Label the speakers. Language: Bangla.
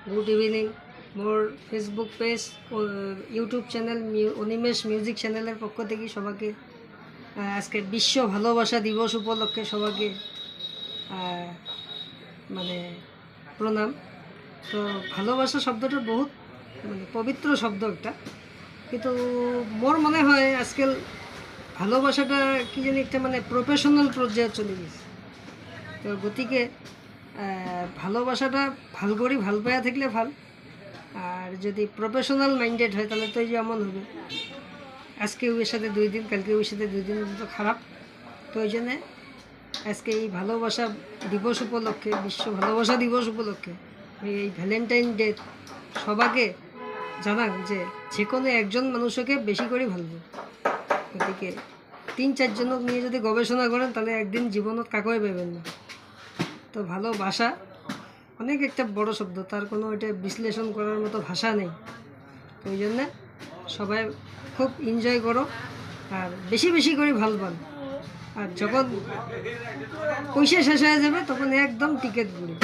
Speaker 1: Good evening. মোর ফেসবুক পেজ ও ইউটিউব চ্যানেল অনিমেষ মিউজিক চ্যানেলের পক্ষ থেকে সবাইকে আজকে বিশ্ব ভালোবাসা দিবস উপলক্ষে সবাইকে মানে প্রণাম। তো ভালোবাসা শব্দটা বহুত মানে পবিত্র শব্দ একটা, কিন্তু মোর মনে হয় আজকাল ভালোবাসাটা কি জানি একটা মানে প্রফেশনাল পর্যায়ে চলে গেছে। তো গতিকে ভালোবাসাটা ভাল করে ভাল পাইয়া থাকলে ভাল, আর যদি প্রফেশনাল মাইন্ডেড হয় তাহলে তো যেমন হবে আজকে ওর সাথে 2 দিন, কালকে ওর সাথে 2 দিন তো খারাপ। তো ওই জন্যে আজকে এই ভালোবাসা দিবস উপলক্ষে, বিশ্ব ভালোবাসা দিবস উপলক্ষে এই ভ্যালেন্টাইন ডে সবাইকে জানান যে যে কোনো একজন মানুষকে বেশি করে ভালবো। গতিকে 3-4 জনক নিয়ে যদি গবেষণা করেন তাহলে একদিন জীবনত কাকই পাবেন না। তো ভালোবাসা অনেক একটা বড় শব্দ, তার কোনো এটা বিশ্লেষণ করার মতো ভাষা নেই। তো ওই জন্যে সবাই খুব এনজয় করো আর বেশি বেশি করে ভাল পান। আর যখন পয়সা শেষ হয়ে যাবে তখন একদম টিকিট ঘুরে